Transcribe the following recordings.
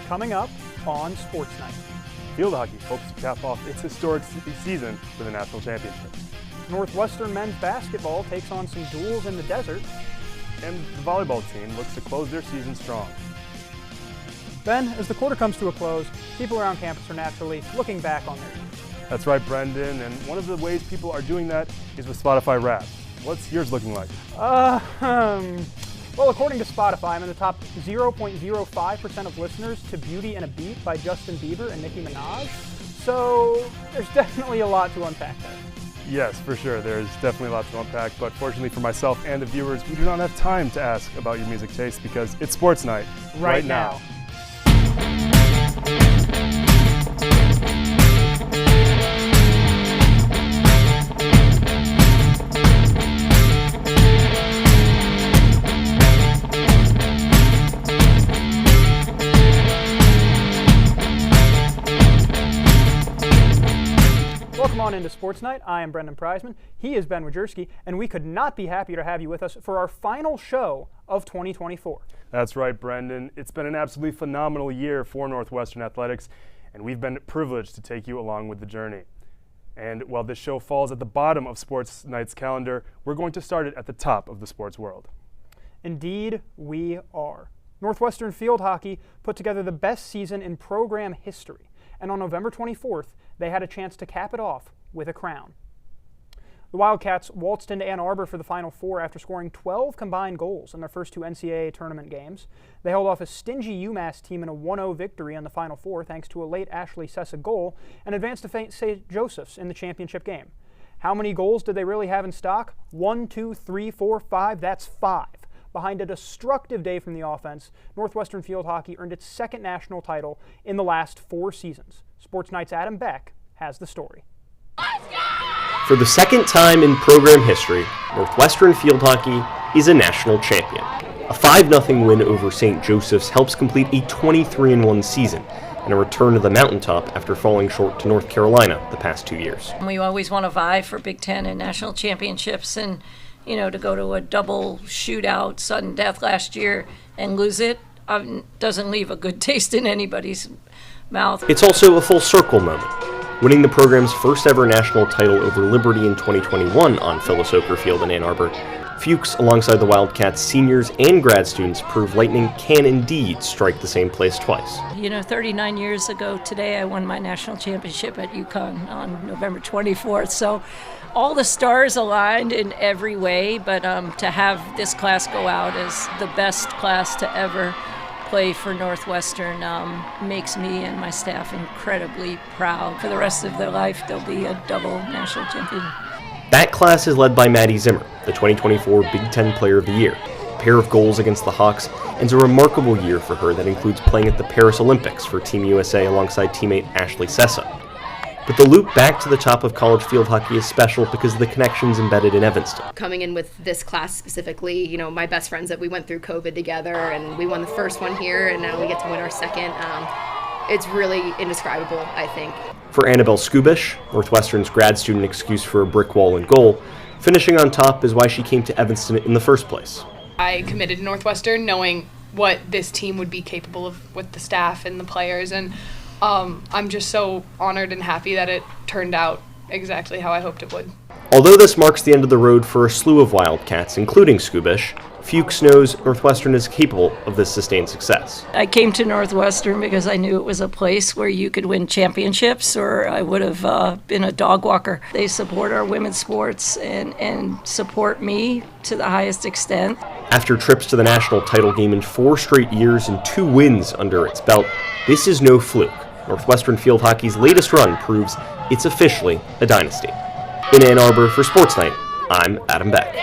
coming up on Sports Night. Field hockey hopes to cap off its historic season with a national championship. Northwestern men's basketball takes on some duels in the desert. And the volleyball team looks to close their season strong. Then, as the quarter comes to a close, people around campus are naturally looking back on their years. That's right, Brendan, and one of the ways people are doing that is with Spotify Wrapped. What's yours looking like? Well, according to Spotify, I'm in the top 0.05% of listeners to Beauty and a Beat by Justin Bieber and Nicki Minaj. So there's definitely a lot to unpack there. Yes, for sure. There's definitely a lot to unpack, but fortunately for myself and the viewers, we do not have time to ask about your music taste because it's Sports Night right now. Welcome on into Sports Night. I am Brendan Preisman. He is Ben Wojcicki, and we could not be happier to have you with us for our final show of 2024. That's right, Brendan. It's been an absolutely phenomenal year for Northwestern athletics, and we've been privileged to take you along with the journey. And while this show falls at the bottom of Sports Night's calendar, we're going to start it at the top of the sports world. Indeed, we are. Northwestern field hockey put together the best season in program history, and on November 24th, they had a chance to cap it off with a crown. The Wildcats waltzed into Ann Arbor for the Final Four after scoring 12 combined goals in their first two NCAA tournament games. They held off a stingy UMass team in a 1-0 victory in the Final Four thanks to a late Ashley Sessa goal and advanced to St. Joseph's in the championship game. How many goals did they really have in stock? 1, 2, 3, 4, 5. That's 5. Behind a destructive day from the offense, Northwestern field hockey earned its second national title in the last 4 seasons. Sports Night's Adam Beck has the story. For the second time in program history, Northwestern field hockey is a national champion. A 5-0 win over St. Joseph's helps complete a 23-1 season and a return to the mountaintop after falling short to North Carolina the past 2 years. We always want to vie for Big Ten and national championships, and to go to a double shootout, sudden death last year and lose it doesn't leave a good taste in anybody's mouth. It's also a full circle moment. Winning the program's first ever national title over Liberty in 2021 on Phyllis Oker Field in Ann Arbor, Fuchs, alongside the Wildcats seniors and grad students, prove lightning can indeed strike the same place twice. 39 years ago today, I won my national championship at UConn on November 24th. So all the stars aligned in every way, but to have this class go out as the best class to ever play for Northwestern makes me and my staff incredibly proud. For the rest of their life, they'll be a double national champion. That class is led by Maddie Zimmer, the 2024 Big Ten Player of the Year. A pair of goals against the Hawks ends a remarkable year for her that includes playing at the Paris Olympics for Team USA alongside teammate Ashley Sessa. But the loop back to the top of college field hockey is special because of the connections embedded in Evanston. Coming in with this class specifically, my best friends that we went through COVID together, and we won the first one here, and now we get to win our second. It's really indescribable, I think. For Annabelle Skubish, Northwestern's grad student excuse for a brick wall and goal, finishing on top is why she came to Evanston in the first place. I committed to Northwestern knowing what this team would be capable of with the staff and the players, and I'm just so honored and happy that it turned out exactly how I hoped it would. Although this marks the end of the road for a slew of Wildcats, including Skubish, Fuchs knows Northwestern is capable of this sustained success. I came to Northwestern because I knew it was a place where you could win championships, or I would have been a dog walker. They support our women's sports and support me to the highest extent. After trips to the national title game in 4 straight years and 2 wins under its belt, this is no fluke. Northwestern field hockey's latest run proves it's officially a dynasty. In Ann Arbor for Sports Night, I'm Adam Beck.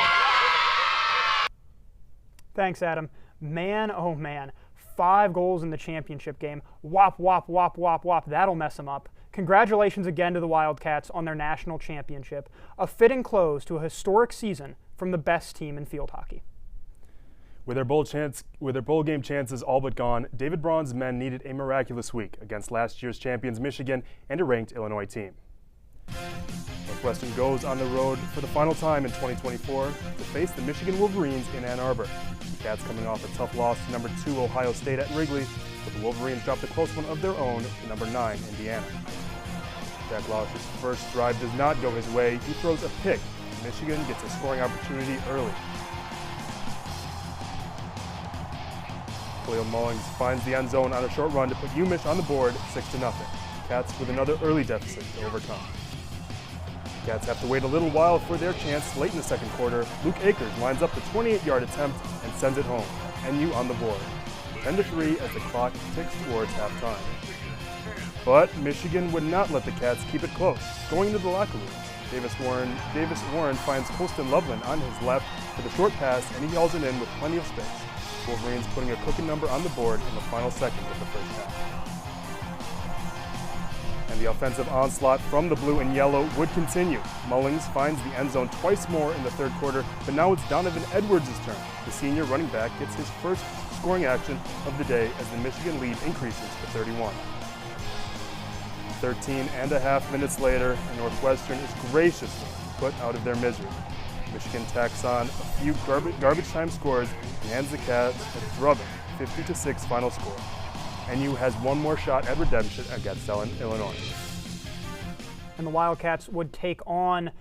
Thanks, Adam. Man, oh man, 5 goals in the championship game. Wop, wop, wop, wop, wop. That'll mess them up. Congratulations again to the Wildcats on their national championship. A fitting close to a historic season from the best team in field hockey. With their bowl game chances all but gone, David Braun's men needed a miraculous week against last year's champions Michigan and a ranked Illinois team. Northwestern goes on the road for the final time in 2024 to face the Michigan Wolverines in Ann Arbor. The Cats coming off a tough loss to number 2 Ohio State at Wrigley but the Wolverines dropped a close one of their own to number 9, Indiana. Jack Lausch's first drive does not go his way. He throws a pick. Michigan gets a scoring opportunity early. Khalil Mullings finds the end zone on a short run to put UMich on the board 6-0. Cats with another early deficit to overcome. Cats have to wait a little while for their chance late in the second quarter. Luke Akers lines up the 28-yard attempt and sends it home. NU on the board. 10-3 as the clock ticks towards halftime. But Michigan would not let the Cats keep it close. Going into the locker room, Davis Warren finds Colston Loveland on his left for the short pass, and he hauls it in with plenty of space. Wolverines putting a cooking number on the board in the final seconds of the first half. And the offensive onslaught from the blue and yellow would continue. Mullings finds the end zone twice more in the third quarter, but now it's Donovan Edwards' turn. The senior running back gets his first scoring action of the day as the Michigan lead increases to 31. 13.5 minutes later, and Northwestern is graciously put out of their misery. Michigan tacks on a few garbage time scores and hands the Cats a drubbing 50-6 final score. NU has one more shot at redemption against Illinois. And the Wildcats would take on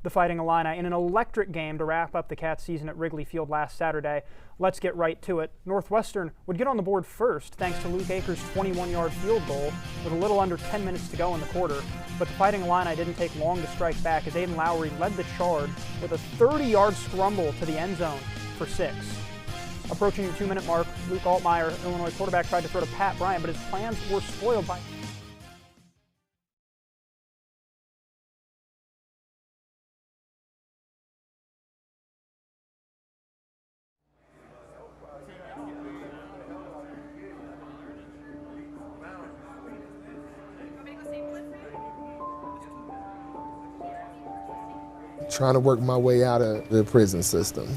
the Fighting Illini in an electric game to wrap up the Cats season at Wrigley Field last Saturday. Let's get right to it. Northwestern would get on the board first thanks to Luke Akers' 21-yard field goal with a little under 10 minutes to go in the quarter. But the Fighting Illini didn't take long to strike back as Aiden Lowry led the charge with a 30-yard scrumble to the end zone for 6. Approaching the 2-minute mark, Luke Altmaier, Illinois quarterback, tried to throw to Pat Bryant, but his plans were spoiled by Trying to work my way out of the prison system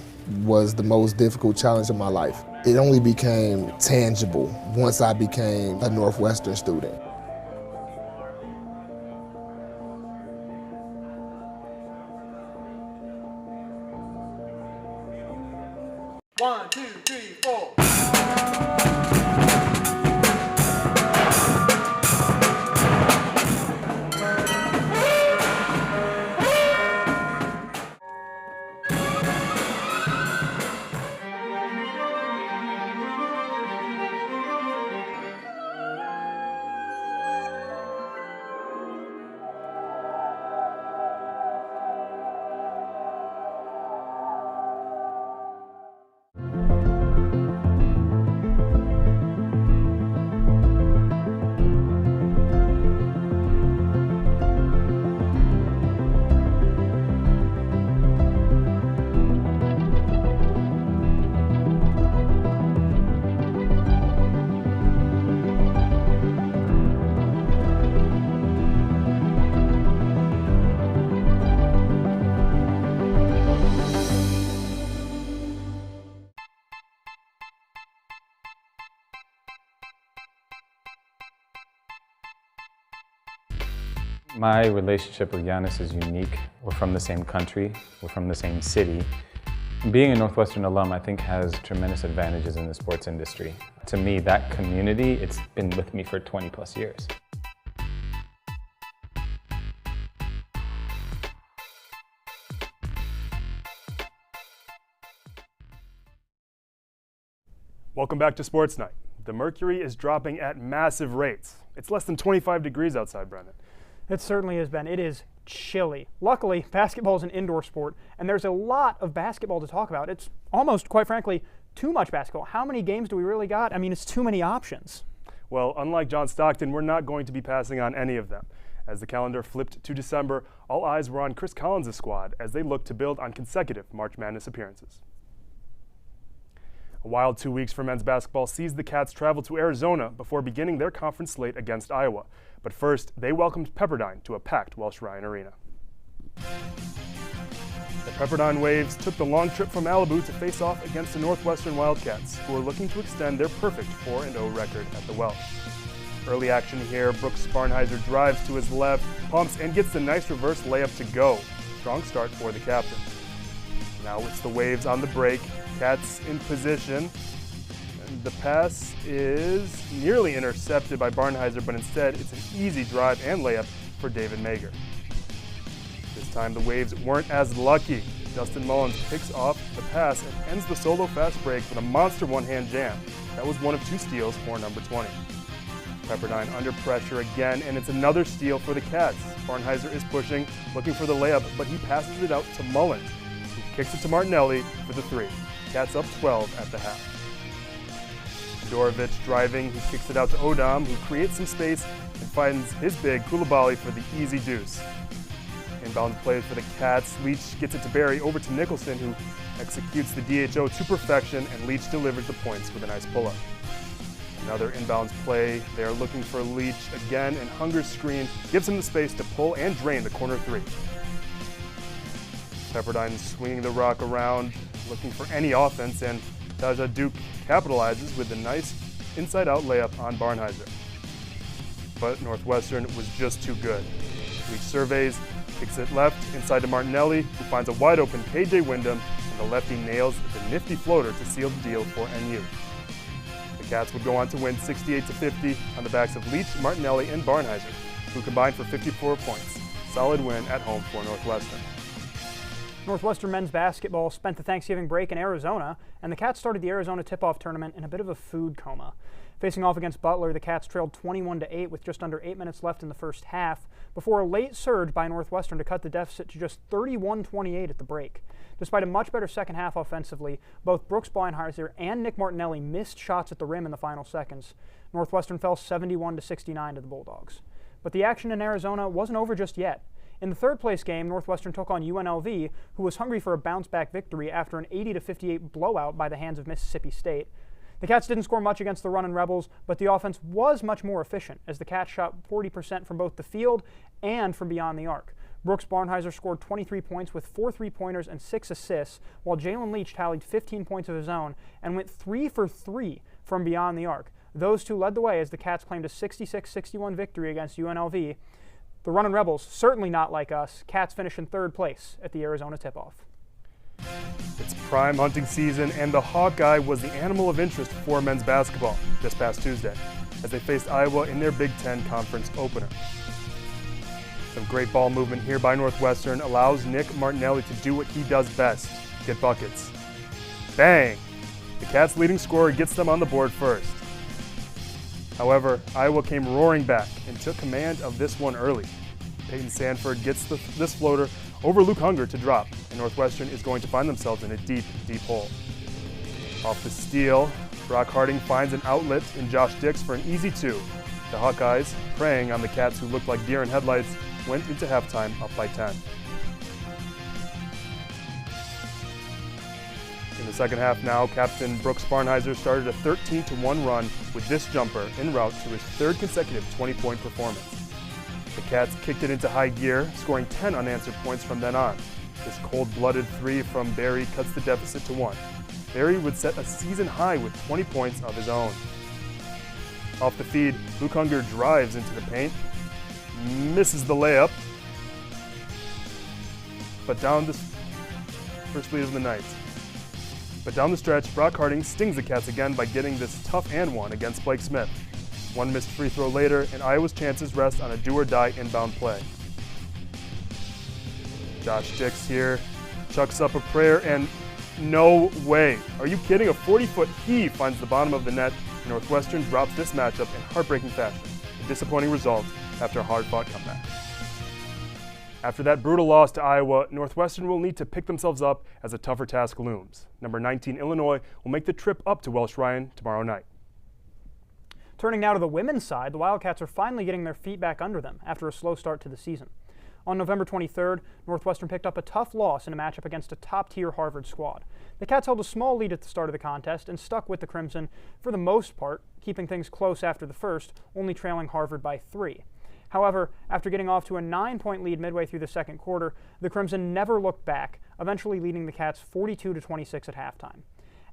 was the most difficult challenge of my life. It only became tangible once I became a Northwestern student. One, two, three, four. My relationship with Giannis is unique. We're from the same country, we're from the same city. Being a Northwestern alum, I think, has tremendous advantages in the sports industry. To me, that community, it's been with me for 20 plus years. Welcome back to Sports Night. The mercury is dropping at massive rates. It's less than 25 degrees outside, Brendan. It certainly has been. It is chilly. Luckily, basketball is an indoor sport, and there's a lot of basketball to talk about. It's almost, quite frankly, too much basketball. How many games do we really got? I mean, it's too many options. Well, unlike John Stockton, we're not going to be passing on any of them. As the calendar flipped to December, all eyes were on Chris Collins' squad as they looked to build on consecutive March Madness appearances. A wild 2 weeks for men's basketball sees the Cats travel to Arizona before beginning their conference slate against Iowa. But first, they welcomed Pepperdine to a packed Welsh Ryan Arena. The Pepperdine Waves took the long trip from Malibu to face off against the Northwestern Wildcats, who are looking to extend their perfect 4-0 record at the Welsh. Early action here, Brooks Barnheiser drives to his left, pumps, and gets the nice reverse layup to go. Strong start for the captain. Now it's the Waves on the break. Cats in position. The pass is nearly intercepted by Barnheiser, but instead it's an easy drive and layup for David Mager. This time the Waves weren't as lucky. Justin Mullins picks off the pass and ends the solo fast break with a monster one-hand jam. That was one of 2 steals for number 20. Pepperdine under pressure again, and it's another steal for the Cats. Barnheiser is pushing, looking for the layup, but he passes it out to Mullins, who kicks it to Martinelli for the 3. Cats up 12 at the half. Dorovic driving, he kicks it out to Odom, who creates some space and finds his big Koulibaly for the easy deuce. Inbound play for the Cats. Leach gets it to Barry, over to Nicholson, who executes the DHO to perfection, and Leach delivers the points with a nice pull-up. Another inbounds play. They are looking for Leach again, and Hunger's screen gives him the space to pull and drain the corner 3. Pepperdine swinging the rock around, looking for any offense, and Taja Duke capitalizes with a nice inside-out layup on Barnheiser. But Northwestern was just too good. Leach surveys, kicks it left inside to Martinelli, who finds a wide-open KJ Wyndham, and the lefty nails the nifty floater to seal the deal for NU. The Cats would go on to win 68-50 on the backs of Leach, Martinelli, and Barnheiser, who combined for 54 points. Solid win at home for Northwestern. Northwestern men's basketball spent the Thanksgiving break in Arizona, and the Cats started the Arizona tip-off tournament in a bit of a food coma. Facing off against Butler, the Cats trailed 21-8 with just under 8 minutes left in the first half, before a late surge by Northwestern to cut the deficit to just 31-28 at the break. Despite a much better second half offensively, both Brooks Barnheiser and Nick Martinelli missed shots at the rim in the final seconds. Northwestern fell 71-69 to the Bulldogs. But the action in Arizona wasn't over just yet. In the third-place game, Northwestern took on UNLV, who was hungry for a bounce-back victory after an 80-58 blowout by the hands of Mississippi State. The Cats didn't score much against the Runnin' Rebels, but the offense was much more efficient, as the Cats shot 40% from both the field and from beyond the arc. Brooks Barnheiser scored 23 points with 4 3-pointers and 6 assists, while Jalen Leach tallied 15 points of his own and went 3 for 3 from beyond the arc. Those two led the way as the Cats claimed a 66-61 victory against UNLV. The Runnin' Rebels, certainly not like us, Cats finish in third place at the Arizona tip-off. It's prime hunting season, and the Hawkeye was the animal of interest for men's basketball this past Tuesday, as they faced Iowa in their Big Ten Conference opener. Some great ball movement here by Northwestern allows Nick Martinelli to do what he does best, get buckets. Bang! The Cats' leading scorer gets them on the board first. However, Iowa came roaring back and took command of this one early. Peyton Sanford gets this floater over Luke Hunger to drop, and Northwestern is going to find themselves in a deep, deep hole. Off the steal, Brock Harding finds an outlet in Josh Dix for an easy 2. The Hawkeyes, preying on the Cats who looked like deer in headlights, went into halftime up by 10. In the second half now, Captain Brooks Barnheiser started a 13-1 run with this jumper en route to his 3rd consecutive 20-point performance. The Cats kicked it into high gear, scoring 10 unanswered points from then on. This cold-blooded 3 from Barry cuts the deficit to 1. Barry would set a season high with 20 points of his own. Off the feed, Luke Hunger drives into the paint, misses the layup, but down the first lead of the night. But down the stretch, Brock Harding stings the Cats again by getting this tough and one against Blake Smith. One missed free throw later, and Iowa's chances rest on a do-or-die inbound play. Josh Dix here chucks up a prayer, and no way. Are you kidding? A 40-foot heave finds the bottom of the net. Northwestern drops this matchup in heartbreaking fashion. A disappointing result after a hard-fought comeback. After that brutal loss to Iowa, Northwestern will need to pick themselves up as a tougher task looms. Number 19 Illinois will make the trip up to Welsh Ryan tomorrow night. Turning now to the women's side, the Wildcats are finally getting their feet back under them after a slow start to the season. On November 23rd, Northwestern picked up a tough loss in a matchup against a top-tier Harvard squad. The Cats held a small lead at the start of the contest and stuck with the Crimson for the most part, keeping things close after the first, only trailing Harvard by 3. However, after getting off to a 9-point lead midway through the second quarter, the Crimson never looked back, eventually leading the Cats 42-26 at halftime.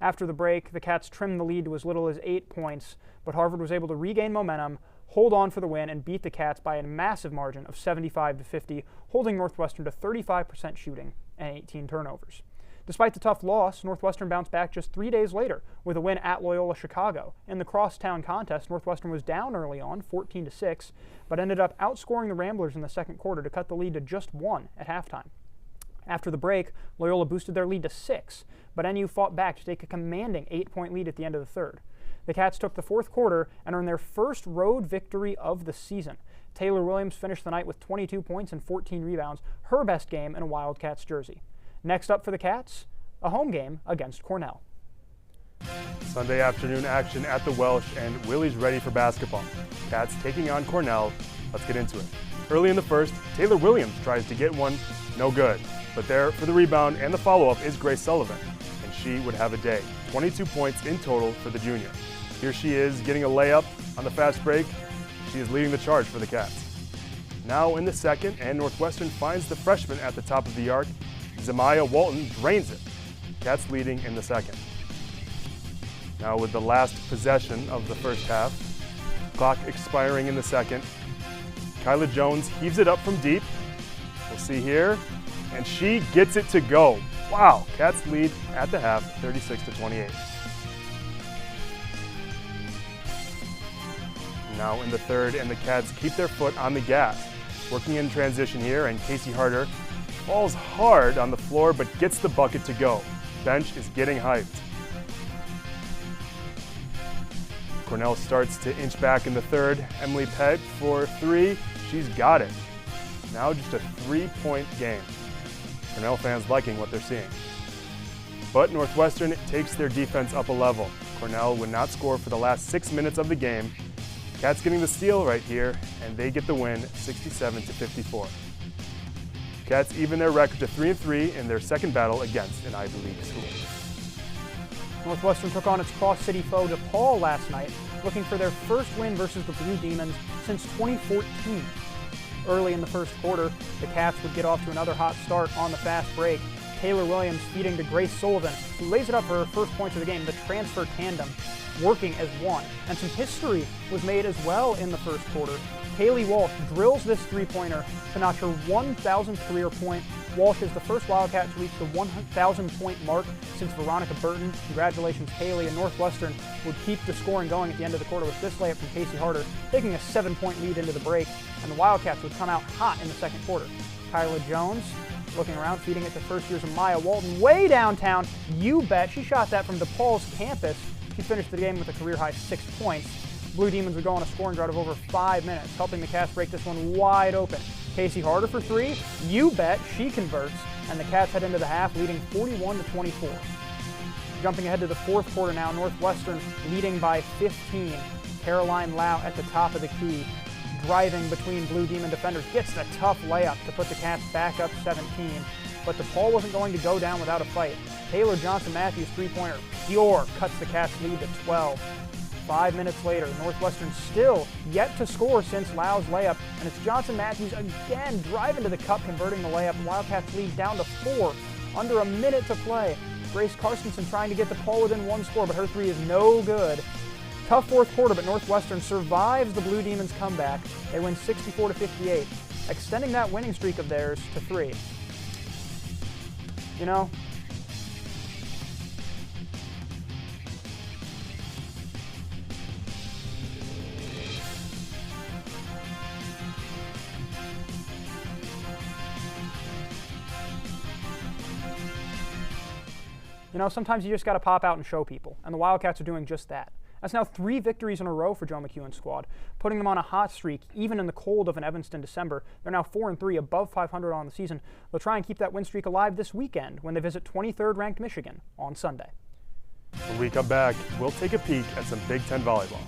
After the break, the Cats trimmed the lead to as little as 8 points, but Harvard was able to regain momentum, hold on for the win, and beat the Cats by a massive margin of 75-50, holding Northwestern to 35% shooting and 18 turnovers. Despite the tough loss, Northwestern bounced back just 3 days later with a win at Loyola Chicago. In the crosstown contest, Northwestern was down early on, 14-6, but ended up outscoring the Ramblers in the second quarter to cut the lead to just 1 at halftime. After the break, Loyola boosted their lead to 6, but NU fought back to take a commanding 8-point lead at the end of the third. The Cats took the fourth quarter and earned their first road victory of the season. Taylor Williams finished the night with 22 points and 14 rebounds, her best game in a Wildcats jersey. Next up for the Cats, a home game against Cornell. Sunday afternoon action at the Welsh, and Willie's ready for basketball. Cats taking on Cornell. Let's get into it. Early in the first, Taylor Williams tries to get one, no good. But there for the rebound and the follow-up is Grace Sullivan, and she would have a day. 22 points in total for the junior. Here she is getting a layup on the fast break. She is leading the charge for the Cats. Now in the second, and Northwestern finds the freshman at the top of the arc. Zamaya Walton drains it. Cats leading in the second. Now with the last possession of the first half, clock expiring in the second, Kyla Jones heaves it up from deep. We'll see here, and she gets it to go. Wow, Cats lead at the half, 36-28. Now in the third, and the Cats keep their foot on the gas. Working in transition here, and Casey Harder falls hard on the floor but gets the bucket to go. Bench is getting hyped. Cornell starts to inch back in the third. Emily Pett for 3. She's got it. Now just a 3-point game. Cornell fans liking what they're seeing. But Northwestern takes their defense up a level. Cornell would not score for the last 6 minutes of the game. Cats getting the steal right here, and they get the win 67-54. Cats even their record to 3-3 in their second battle against an Ivy League school. Northwestern took on its Cross-City foe DePaul last night, looking for their first win versus the Blue Demons since 2014. Early in the first quarter, the Cats would get off to another hot start on the fast break. Taylor Williams feeding to Grace Sullivan, who lays it up for her first points of the game, the transfer tandem working as one. And some history was made as well in the first quarter. Kaylee Walsh drills this three-pointer to notch her 1,000th career point. Walsh is the first Wildcat to reach the 1,000-point mark since Veronica Burton. Congratulations, Kaylee. And Northwestern would keep the scoring going at the end of the quarter with this layup from Casey Harder, taking a 7-point lead into the break, and the Wildcats would come out hot in the second quarter. Kyla Jones looking around, feeding it to first year's Amaya Walton way downtown. You bet. She shot that from DePaul's campus. She finished the game with a career-high 6 points. Blue Demons would go on a scoring drought of over 5 minutes, helping the Cats break this one wide open. Casey Harder for 3. You bet. She converts, and the Cats head into the half, leading 41-24. Jumping ahead to the fourth quarter now, Northwestern leading by 15. Caroline Lau at the top of the key, driving between Blue Demon defenders, gets the tough layup to put the Cats back up 17. But DePaul wasn't going to go down without a fight. Taylor Johnson-Matthews' three-pointer, pure, cuts the Cats' lead to 12. 5 minutes later, Northwestern still yet to score since Lau's layup, and it's Johnson-Matthews again driving to the cup, converting the layup. Wildcats lead down to 4, under a minute to play. Grace Carstensen trying to get DePaul within 1 score, but her 3 is no good. Tough fourth quarter, but Northwestern survives the Blue Demons' comeback. They win 64-58, extending that winning streak of theirs to 3. You know, sometimes you just got to pop out and show people, and the Wildcats are doing just that. That's now 3 victories in a row for Joe McEwen's squad, putting them on a hot streak even in the cold of an Evanston December. They're now 4-3, above 500 on the season. They'll try and keep that win streak alive this weekend when they visit 23rd ranked Michigan on Sunday. When we come back, we'll take a peek at some Big Ten volleyball.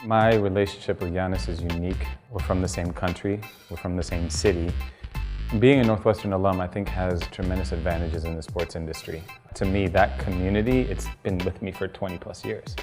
My relationship with Giannis is unique. We're from the same country, we're from the same city. Being a Northwestern alum, I think, has tremendous advantages in the sports industry. To me, that community, it's been with me for 20 plus years.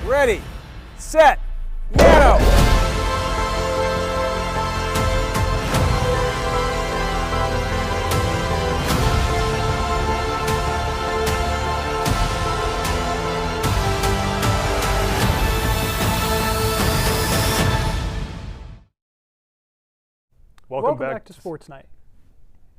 Ready, set, go! Welcome back to Sports Night.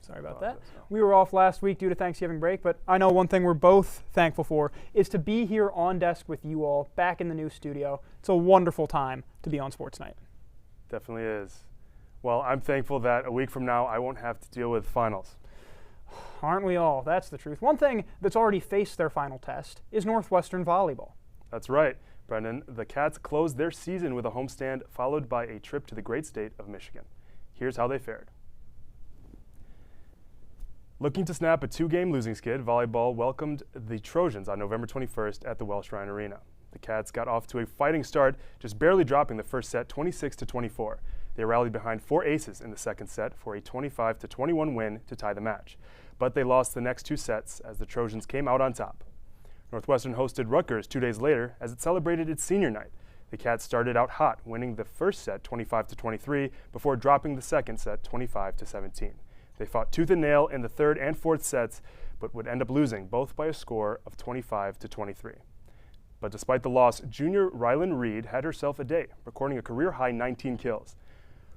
Sorry about that. We were off last week due to Thanksgiving break, but I know one thing we're both thankful for is to be here on desk with you all, back in the new studio. It's a wonderful time to be on Sports Night. Definitely is. Well, I'm thankful that a week from now I won't have to deal with finals. Aren't we all? That's the truth. One thing that's already faced their final test is Northwestern volleyball. That's right, Brendan. The Cats closed their season with a homestand followed by a trip to the great state of Michigan. Here's how they fared. Looking to snap a two-game losing skid, volleyball welcomed the Trojans on November 21st at the Welsh Ryan Arena. The Cats got off to a fighting start, just barely dropping the first set 26-24. They rallied behind four aces in the second set for a 25-21 win to tie the match. But they lost the next two sets as the Trojans came out on top. Northwestern hosted Rutgers 2 days later as it celebrated its senior night. The Cats started out hot, winning the first set 25-23 before dropping the second set 25-17. They fought tooth and nail in the third and fourth sets, but would end up losing both by a score of 25-23. But despite the loss, junior Rylan Reed had herself a day, recording a career-high 19 kills.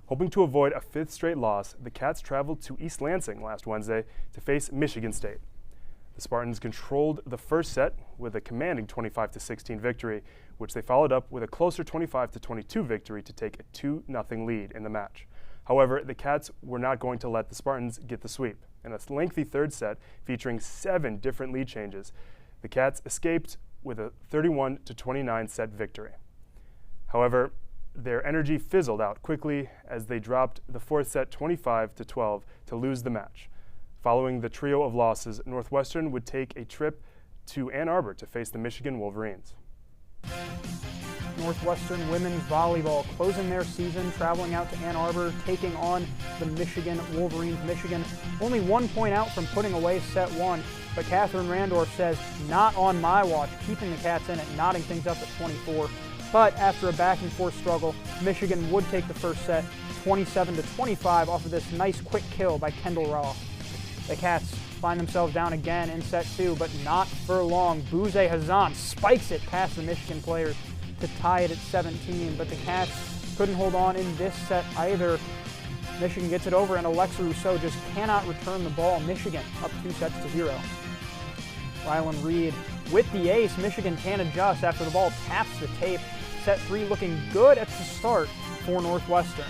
Hoping to avoid a fifth straight loss, the Cats traveled to East Lansing last Wednesday to face Michigan State. The Spartans controlled the first set with a commanding 25-16 victory, which they followed up with a closer 25-22 victory to take a 2-0 lead in the match. However, the Cats were not going to let the Spartans get the sweep. In a lengthy third set featuring 7 different lead changes, the Cats escaped with a 31-29 set victory. However, their energy fizzled out quickly as they dropped the fourth set 25-12 to lose the match. Following the trio of losses, Northwestern would take a trip to Ann Arbor to face the Michigan Wolverines. Northwestern women's volleyball closing their season, traveling out to Ann Arbor, taking on the Michigan Wolverines. Michigan only 1 point out from putting away set 1, but Catherine Randorf says, not on my watch, keeping the Cats in it, knotting things up at 24. But after a back-and-forth struggle, Michigan would take the first set 27-25 off of this nice quick kill by Kendall Roth. The Cats find themselves down again in set 2, but not for long. Bouze Hazan spikes it past the Michigan players to tie it at 17, but the Cats couldn't hold on in this set either. Michigan gets it over, and Alexa Rousseau just cannot return the ball. Michigan up 2-0. Rylan Reed with the ace. Michigan can't adjust after the ball taps the tape. Set 3 looking good at the start for Northwestern.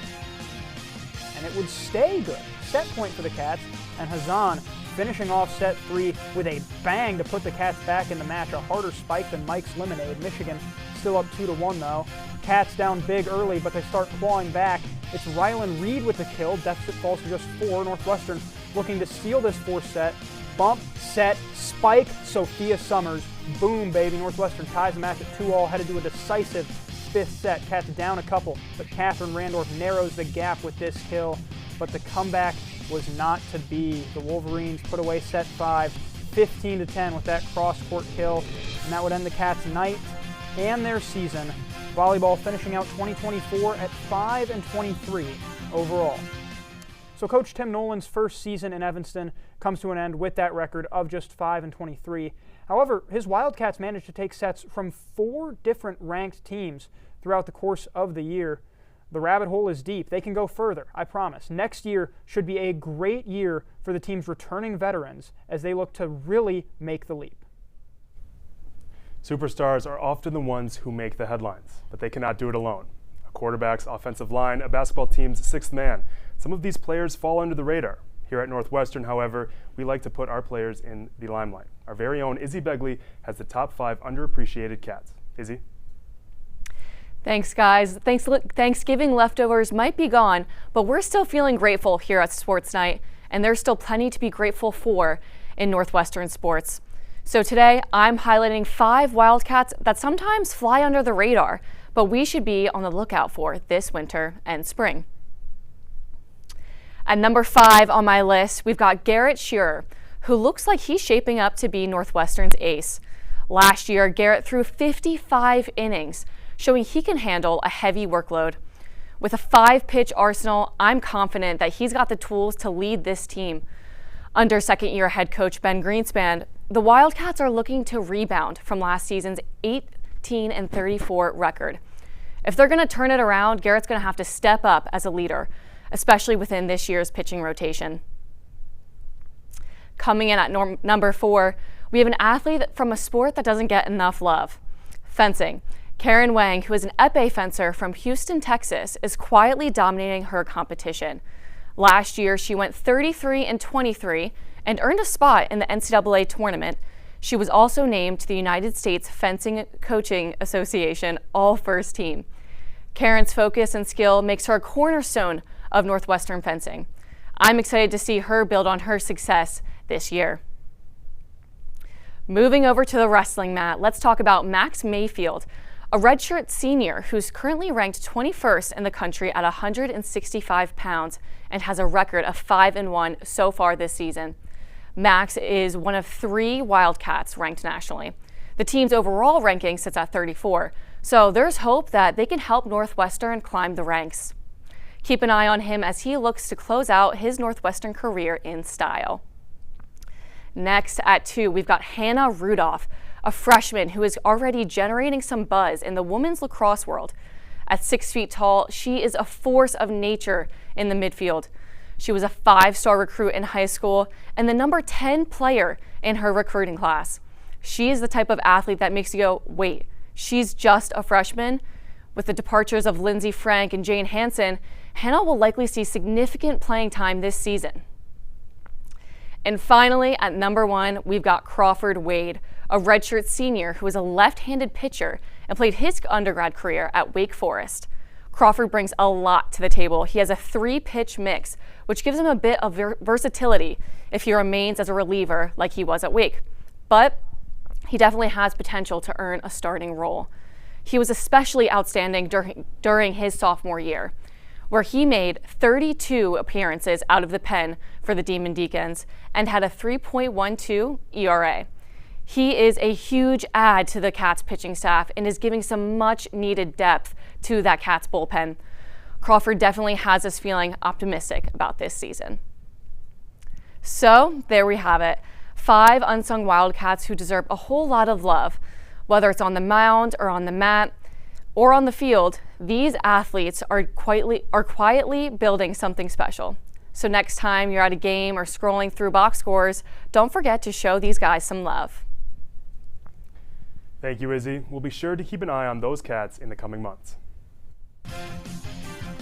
And it would stay good. Set point for the Cats, and Hazan finishing off set 3 with a bang to put the Cats back in the match. A harder spike than Mike's Lemonade. Michigan still up 2-1 though. Cats down big early, but they start clawing back. It's Rylan Reed with the kill. Deficit falls to just 4. Northwestern looking to steal this fourth set. Bump, set, spike, Sophia Summers. Boom, baby. Northwestern ties the match at 2-all, headed to a decisive fifth set. Cats down a couple, but Catherine Randorf narrows the gap with this kill. But the comeback was not to be. The Wolverines put away set 5, 15-10 with that cross-court kill, and that would end the Cats' night and their season. Volleyball finishing out 2024 at 5-23 overall. So Coach Tim Nolan's first season in Evanston comes to an end with that record of just 5-23. However, his Wildcats managed to take sets from 4 different ranked teams throughout the course of the year. The rabbit hole is deep. They can go further, I promise. Next year should be a great year for the team's returning veterans as they look to really make the leap. Superstars are often the ones who make the headlines, but they cannot do it alone. A quarterback's offensive line, a basketball team's 6th man. Some of these players fall under the radar. Here at Northwestern, however, we like to put our players in the limelight. Our very own Izzy Begley has the top 5 underappreciated Cats. Izzy? Thanks, guys. Thanksgiving leftovers might be gone, but we're still feeling grateful here at Sports Night, and there's still plenty to be grateful for in Northwestern sports. So today, I'm highlighting 5 Wildcats that sometimes fly under the radar, but we should be on the lookout for this winter and spring. At number 5 on my list, we've got Garrett Shearer, who looks like he's shaping up to be Northwestern's ace. Last year, Garrett threw 55 innings, showing he can handle a heavy workload. With a 5-pitch arsenal, I'm confident that he's got the tools to lead this team. Under second-year head coach Ben Greenspan, the Wildcats are looking to rebound from last season's 18-34 record. If they're going to turn it around, Garrett's going to have to step up as a leader, especially within this year's pitching rotation. Coming in at number 4, we have an athlete from a sport that doesn't get enough love: fencing. Karen Wang, who is an épée fencer from Houston, Texas, is quietly dominating her competition. Last year, she went 33-23 and earned a spot in the NCAA tournament. She was also named to the United States Fencing Coaching Association All-First Team. Karen's focus and skill makes her a cornerstone of Northwestern fencing. I'm excited to see her build on her success this year. Moving over to the wrestling mat, let's talk about Max Mayfield, a redshirt senior who's currently ranked 21st in the country at 165 pounds and has a record of 5-1 so far this season. Max is one of 3 Wildcats ranked nationally. The team's overall ranking sits at 34, so there's hope that they can help Northwestern climb the ranks. Keep an eye on him as he looks to close out his Northwestern career in style. Next, at 2, we've got Hannah Rudolph, a freshman who is already generating some buzz in the women's lacrosse world. At 6 feet tall, she is a force of nature in the midfield. She was a 5-star recruit in high school and the number 10 player in her recruiting class. She is the type of athlete that makes you go, wait, she's just a freshman? With the departures of Lindsey Frank and Jane Hansen, Hannah will likely see significant playing time this season. And finally, at number 1, we've got Crawford Wade, a redshirt senior who is a left-handed pitcher and played his undergrad career at Wake Forest. Crawford brings a lot to the table. He has a 3-pitch mix, which gives him a bit of versatility if he remains as a reliever like he was at Wake. But he definitely has potential to earn a starting role. He was especially outstanding during his sophomore year, where he made 32 appearances out of the pen for the Demon Deacons and had a 3.12 ERA. He is a huge add to the Cats pitching staff and is giving some much needed depth to that Cats bullpen. Crawford definitely has us feeling optimistic about this season. So there we have it. 5 unsung Wildcats who deserve a whole lot of love. Whether it's on the mound or on the mat or on the field, these athletes are quietly building something special. So next time you're at a game or scrolling through box scores, don't forget to show these guys some love. Thank you, Izzy. We'll be sure to keep an eye on those Cats in the coming months.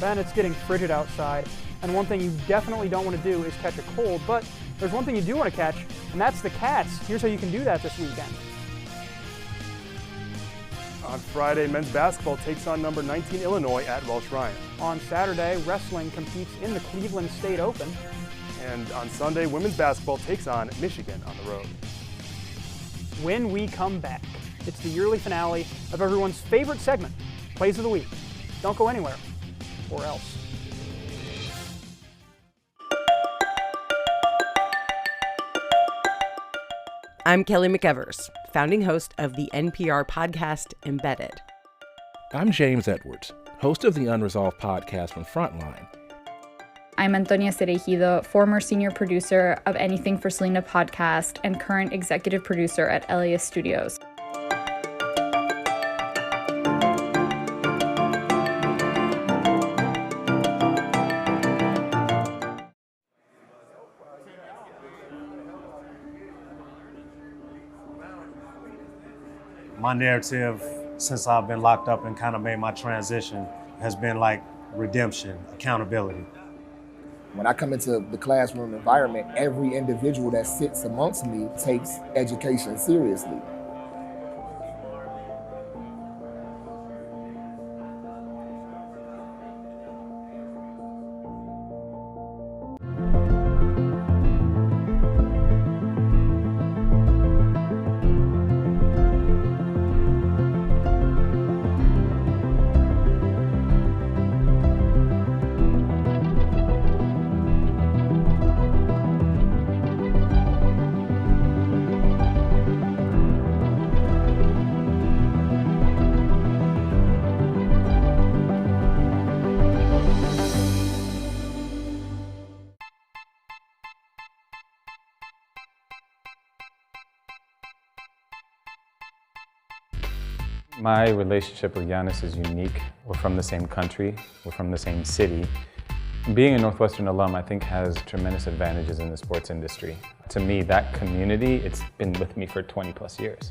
Ben, it's getting frigid outside, and one thing you definitely don't want to do is catch a cold, but there's one thing you do want to catch, and that's the Cats. Here's how you can do that this weekend. On Friday, men's basketball takes on number 19 Illinois at Welsh Ryan. On Saturday, wrestling competes in the Cleveland State Open. And on Sunday, women's basketball takes on Michigan on the road. When we come back, it's the yearly finale of everyone's favorite segment, Plays of the Week. Don't go anywhere, or else. I'm Kelly McEvers, founding host of the NPR podcast Embedded. I'm James Edwards, host of the Unresolved podcast from Frontline. I'm Antonia Cereijido, former senior producer of Anything for Selena podcast and current executive producer at Elias Studios. My narrative, since I've been locked up and kind of made my transition, has been like redemption, accountability. When I come into the classroom environment, every individual that sits amongst me takes education seriously. My relationship with Giannis is unique. We're from the same country, we're from the same city. Being a Northwestern alum, I think, has tremendous advantages in the sports industry. To me, that community, it's been with me for 20 plus years.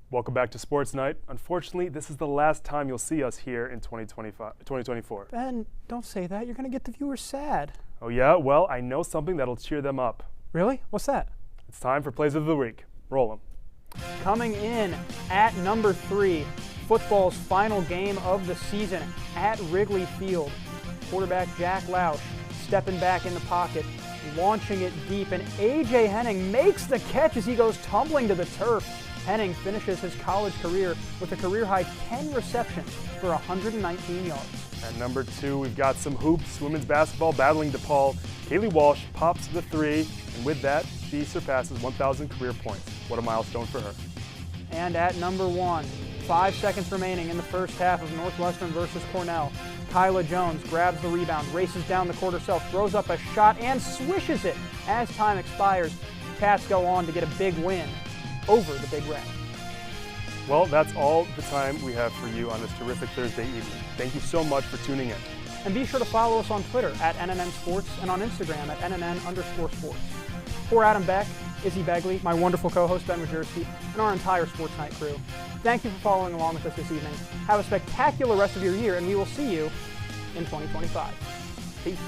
Welcome back to Sports Night. Unfortunately, this is the last time you'll see us here in 2024. Ben, don't say that. You're going to get the viewers sad. Oh yeah? Well, I know something that'll cheer them up. Really? What's that? It's time for Plays of the Week. Roll them. Coming in at number 3, football's final game of the season at Wrigley Field. Quarterback Jack Lausch stepping back in the pocket, launching it deep, and A.J. Henning makes the catch as he goes tumbling to the turf. Henning finishes his college career with a career-high 10 receptions for 119 yards. At number 2, we've got some hoops, women's basketball battling DePaul. Kaylee Walsh pops the 3, and with that, she surpasses 1,000 career points. What a milestone for her. And at number 1, 5 seconds remaining in the first half of Northwestern versus Cornell. Kyla Jones grabs the rebound, races down the court herself, throws up a shot, and swishes it as time expires. Cats go on to get a big win over the Big Red. Well, that's all the time we have for you on this terrific Thursday evening. Thank you so much for tuning in. And be sure to follow us on Twitter at NNN Sports and on Instagram at NNN_sports. For Adam Beck, Izzy Begley, my wonderful co-host Ben Wojcicki, and our entire Sports Night crew, thank you for following along with us this evening. Have a spectacular rest of your year, and we will see you in 2025. Peace.